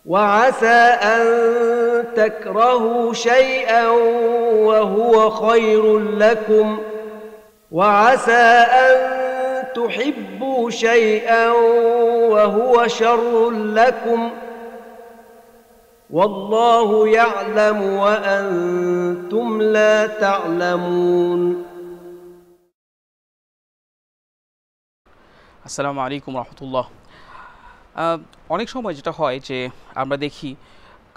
وعسى أن تكرهوا شيئا وهو خير لكم وعسى أن تحبوا شيئا وهو شر لكم والله يعلم وأنتم لا تعلمون. আসসালামু আলাইকুম রহমতুল্লাহ। অনেক সময় যেটা হয় যে আমরা দেখি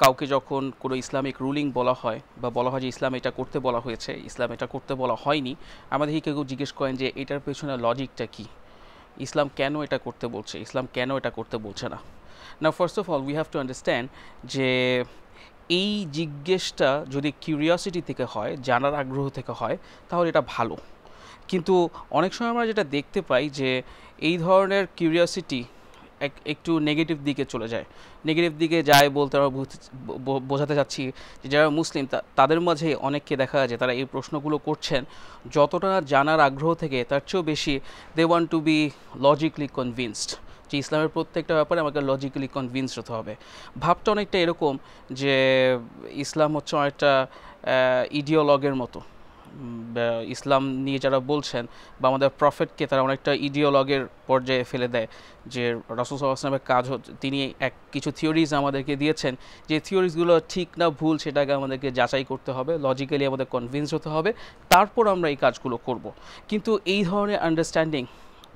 কাউকে যখন কোনো ইসলামিক রুলিং বলা হয় বা বলা হয় যে ইসলাম এটা করতে বলা হয়েছে, ইসলাম এটা করতে বলা হয়নি, আমরা দেখি কেউ জিজ্ঞেস করেন যে এটার পেছনে লজিকটা কী, ইসলাম কেন এটা করতে বলছে, ইসলাম কেন এটা করতে বলছে না। না, first of all we have to understand যে এই জিজ্ঞেসটা যদি কিউরিয়াসিটি থেকে হয়, জানার আগ্রহ থেকে হয়, তাহলে এটা ভালো। কিন্তু অনেক সময় আমরা যেটা দেখতে পাই যে এই ধরনের কিউরিয়াসিটি একটু নেগেটিভ দিকে চলে যায়। নেগেটিভ দিকে যায় বলতে আমরা বোঝাতে চাচ্ছি যে যারা মুসলিম তাদের মাঝে অনেককে দেখা যায় তারা এই প্রশ্নগুলো করছেন যতটা জানার আগ্রহ থেকে তার চেয়েও বেশি they want to be logically convinced, যে ইসলামের প্রত্যেকটা ব্যাপারে আমাকে লজিক্যালি কনভিন্সড হতে হবে। ভাবটা অনেকটা এরকম যে ইসলাম হচ্ছে অনেকটা ইডিওলগের মতো। ইসলাম নিয়ে যারা বলছেন বা আমাদের প্রফেটকে তারা অনেকটা ইডিওলগের পর্যায়ে ফেলে দেয়, যে রাসূল সাল্লাল্লাহু আলাইহি ওয়াসাল্লামের কাজ তিনি কিছু থিওরিজ আমাদেরকে দিয়েছেন, যে থিওরিজগুলো ঠিক না ভুল সেটাকে আমাদেরকে যাচাই করতে হবে, লজিক্যালি আমাদের কনভিন্স হতে হবে, তারপর আমরা এই কাজগুলো করব। কিন্তু এই ধরনের আন্ডারস্ট্যান্ডিং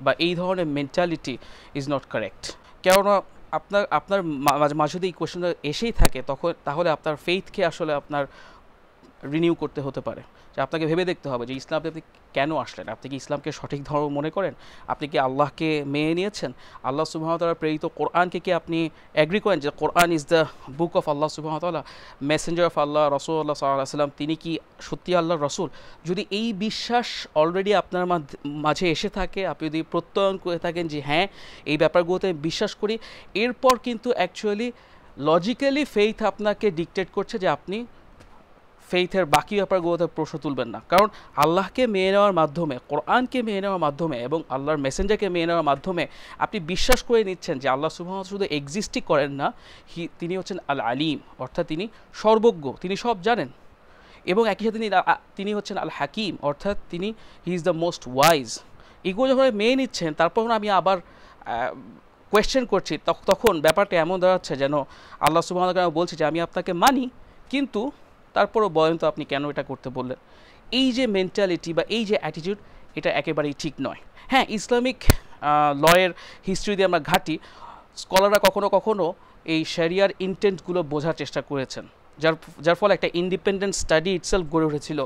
বা এই ধরনের মেন্টালিটি ইজ নট কারেক্ট। কেননা আপনার মাঝে যদি এই কোয়েশ্চেনটা এসেই থাকে তাহলে আপনার ফেইথকে আসলে আপনার রিনিউ করতে হতে পারে, যে আপনাকে ভেবে দেখতে হবে যে ইসলামে আপনি কেন আসলেন, আপনি কি ইসলামকে সঠিক ধর্ম মনে করেন, আপনি কি আল্লাহকে মেনে নিয়েছেন, আল্লাহ সুবহানাহু ওয়া তাআলার প্রেরিত কোরআনকে কি আপনি অ্যাগ্রি করেন যে Quran is the book of আল্লাহ সুবহানাহু ওয়া তাআলা, মেসেঞ্জার অফ আল্লাহ, রাসূলুল্লাহ সাল্লাল্লাহু আলাইহি ওয়াসাল্লাম তিনি কি সত্যি আল্লাহর রাসূল। যদি এই বিশ্বাস অলরেডি আপনার মাঝে এসে থাকে, আপনি যদি প্রত্যয়ন করে থাকেন যে হ্যাঁ এই ব্যাপারগুলোতে বিশ্বাস করি, এরপর কিন্তু অ্যাকচুয়ালি লজিক্যালি ফেইথ আপনাকে ডিকটেট করছে যে আপনি ফেইথের বাকি ব্যাপারগুলোতে প্রশ্ন তুলবেন না। কারণ আল্লাহকে মেনে নেওয়ার মাধ্যমে, কোরআনকে মেনে নেওয়ার মাধ্যমে এবং আল্লাহর মেসেঞ্জারকে মেনে নেওয়ার মাধ্যমে আপনি বিশ্বাস করে নিচ্ছেন যে আল্লাহ সুবহানাহু ওয়া তাআলা শুধু এক্সিস্টই করেন না, তিনি হচ্ছেন আল আলিম, অর্থাৎ তিনি সর্বজ্ঞ, তিনি সব জানেন, এবং একই সাথে তিনি হচ্ছেন আল হাকিম, অর্থাৎ তিনি he is the most wise. এগুলো যখন মেনে নিচ্ছেন তারপর আমি আবার কোয়েশ্চেন করছি, তখন ব্যাপারটা এমন দাঁড়াচ্ছে যেন আল্লাহ সুবহানাহু ওয়া তাআলা বলছে যে আমি আপনাকে মানি, কিন্তু তারপরও বলেন তো আপনি কেন এটা করতে বললেন। এই যে মেন্টালিটি বা এই যে অ্যাটিটিউড, এটা একেবারেই ঠিক নয়। হ্যাঁ, ইসলামিক লয়ের হিস্ট্রি দিয়ে আমরা ঘাঁটি, স্কলাররা কখনো কখনো এই শরিয়ার ইন্টেন্টগুলো বোঝার চেষ্টা করেছেন, যার ফলে একটা ইন্ডিপেন্ডেন্ট স্টাডি ইটসেলফ গড়ে উঠেছিল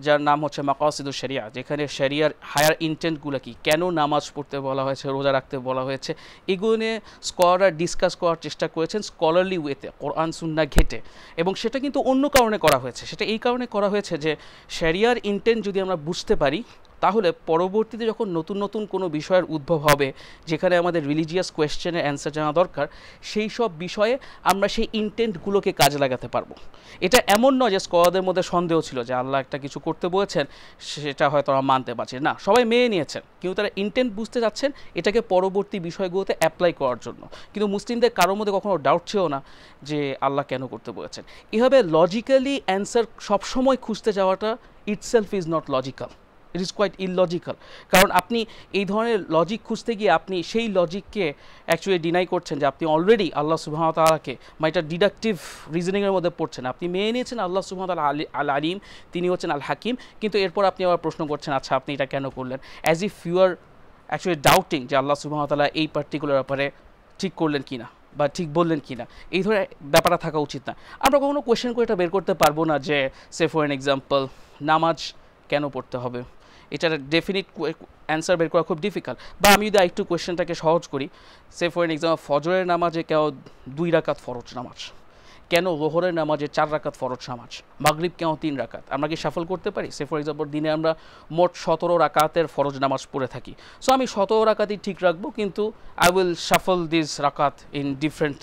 যার নাম হচ্ছে মাকাসিদুশ শরিয়া, যেখানে শরিয়ার হায়ার ইন্টেন্টগুলো কি, কেন নামাজ পড়তে বলা হয়েছে, রোজা রাখতে বলা হয়েছে, এগুলো নিয়ে স্কলাররা ডিসকাস করার চেষ্টা করেছেন স্কলারলি ওয়েতে, কোরআন সুন্নাহ ঘেঁটে। এবং সেটা কিন্তু অন্য কারণে করা হয়েছে, সেটা এই কারণে করা হয়েছে যে শরিয়ার ইন্টেন্ট যদি আমরা বুঝতে পারি তাহলে পরবর্তীতে যখন নতুন নতুন কোনো বিষয়ের উদ্ভব হবে যেখানে আমাদের রিলিজিয়াস কোয়েশ্চেনের অ্যান্সার জানা দরকার, সেই সব বিষয়ে আমরা সেই ইন্টেন্টগুলোকে কাজে লাগাতে পারবো। এটা এমন নয় যে স্কলারদের মধ্যে সন্দেহ ছিল যে আল্লাহ একটা কিছু করতে বলেছেন সেটা হয়তো আমরা মানতে পারছি না, সবাই মেনে নিয়েছেন, কিন্তু তারা ইন্টেন্ট বুঝতে যাচ্ছেন এটাকে পরবর্তী বিষয়গুলোতে অ্যাপ্লাই করার জন্য। কিন্তু মুসলিমদের কারোর মধ্যে কখনো ডাউট ছিল না যে আল্লাহ কেন করতে বলেছেন। এভাবে লজিক্যালি অ্যান্সার সবসময় খুঁজতে যাওয়াটা itself is not logical, it is quite illogical. কারণ আপনি এই ধরনের লজিক খুঁজতে গিয়ে আপনি সেই লজিককে অ্যাকচুয়ালি ডিনাই করছেন যে আপনি অলরেডি আল্লাহ সুবহানাহু ওয়া তাআলাকে বা এটা ডিডাকটিভ রিজনিংয়ের মধ্যে পড়ছেন, আপনি মেনে নিয়েছেন আল্লাহ সুবহানাহু ওয়া তাআলা আল আলিম, তিনি হচ্ছেন আল হাকিম, কিন্তু এরপর আপনি আবার প্রশ্ন করছেন আচ্ছা আপনি এটা কেন করলেন, as if you are actually doubting যে আল্লাহ সুবহানাহু ওয়া তাআলা এই পার্টিকুলার ব্যাপারে ঠিক করলেন কিনা বা ঠিক বললেন কিনা। এই ধরনের ব্যাপারটা থাকা উচিত না। আমরা কখনো কোয়েশ্চেন করে এটা বের করতে পারবো না যে সে ফর এন এক্সাম্পল নামাজ কেন পড়তে হবে, এটার ডেফিনিট অ্যান্সার বের করা খুব ডিফিকাল্ট। বা আমি যদি একটু কোয়েশ্চেনটাকে সহজ করি, সে ফর এন এক্সাম্পল ফজরের নামাজে কেন 2 রাকাত ফরজ নামাজ, কেন যোহরের নামাজে 4 রাকাত ফরজ নামাজ, মাগরিব কেন 3 রাকাত, আমরা কি শাফল করতে পারি? সে ফর এক্সাম্পল দিনে আমরা মোট 17 রাকাতের ফরজ নামাজ পড়ে থাকি, সো আমি 17 রাকাতই ঠিক রাখবো, কিন্তু আই উইল শাফল দিস রাকাত ইন ডিফারেন্ট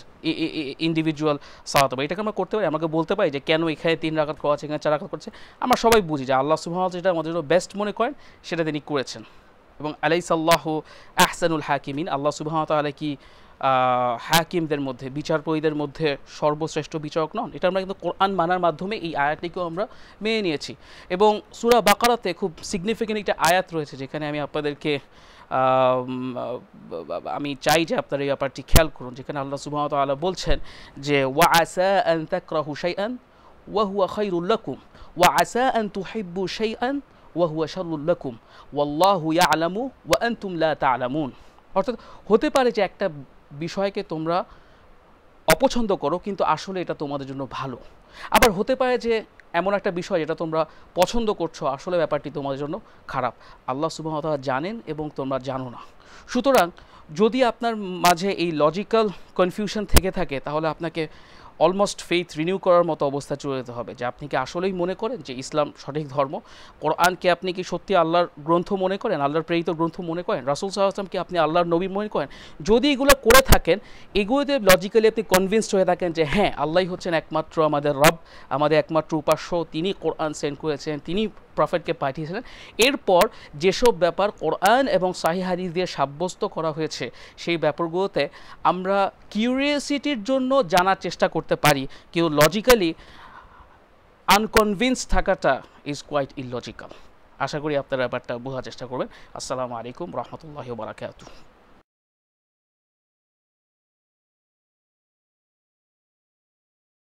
ইন্ডিভিজুয়াল সালাত। এটাকে আমরা করতে পারি, আমাকে বলতে পারি যে কেন এখানে 3 রাকাত করা আছে, এখানে 4 রাকাত করছে। আমরা সবাই বুঝি যে আল্লাহ সুবহানাহু ওয়া তাআলা যেটা আমাদের জন্য বেস্ট মনে করেন সেটা তিনি করেছেন। এবং আলাইসাল্লাহু আহসানুল হাকিমিন, আল্লাহ সুবহানাহু ওয়া তাআলা কি হাকিমদের মধ্যে, বিচারপতিদের মধ্যে সর্বশ্রেষ্ঠ বিচারক নন? এটা আমরা কিন্তু কোরআন মানার মাধ্যমে এই আয়াতটিকেও আমরা মেনে নিয়েছি। এবং সূরা বাকারাতে খুব সিগনিফিক্যান্ট একটা আয়াত রয়েছে, যেখানে আমি আপনাদেরকে আমি চাই যে আপনারা এই ব্যাপারটি খেয়াল করুন, যেখানে আল্লাহ সুবহানাহু ওয়া তাআলা বলছেন যে ওয়া আসা আন তাকরাহু শাইআন ওয়া হুয়া খায়রুল লাকুম ওয়া আসা আন তুহিব্বু শাইআন ওয়া হুয়া শাররুল লাকুম ওয়াল্লাহু ইয়ালামু ওয়া আনতুম লা তা'লামুন। অর্থাৎ হতে পারে যে একটা বিষয়কে তোমরা অপছন্দ করো, কিন্তু আসলে এটা তোমাদের জন্য ভালো। আবার হতে পারে যে এমন একটা বিষয় যেটা তোমরা পছন্দ করছো, আসলে ব্যাপারটি তোমাদের জন্য খারাপ। আল্লাহ সুবহানাহু ওয়া তাআলা জানেন এবং তোমরা জানো না। সুতরাং যদি আপনার মাঝে এই লজিক্যাল কনফিউশন থেকে থাকে, তাহলে আপনাকে অলমোস্ট ফেইথ রিনিউ করার মতো অবস্থা চলে যেতে হবে, যে আপনি কি আসলেই মনে করেন যে ইসলাম সঠিক ধর্ম, কোরআনকে আপনি কি সত্যি আল্লাহর গ্রন্থ মনে করেন, আল্লাহর প্রেরিত গ্রন্থ মনে করেন, রাসূল সাল্লাল্লাহু আলাইহি ওয়াসাল্লামকে আপনি আল্লাহর নবী মনে করেন। যদি এগুলো করে থাকেন, এগুলোতে লজিক্যালি আপনি কনভিন্সড হয়ে থাকেন যে হ্যাঁ, আল্লাহই হচ্ছেন একমাত্র আমাদের রব, আমাদের একমাত্র উপাস্য, তিনি কোরআন সেন্ড করেছেন, তিনি প্রফেটকে পাঠিয়েছিলেন, এরপর যেসব ব্যাপার কোরআন এবং সহিহ হাদিস দিয়ে সাব্যস্ত করা হয়েছে, সেই ব্যাপারগুলোতে আমরা কিউরিয়াসিটির জন্য জানার চেষ্টা করতে পারি, কেউ লজিক্যালি আনকনভিন্স থাকাটা ইজ কোয়াইট ইললজিক্যাল। আশা করি আপনারা ব্যাপারটা বোঝার চেষ্টা করবেন। আসসালামু আলাইকুম রহমতুল্লাহি ওয়া বারাকাতুহু।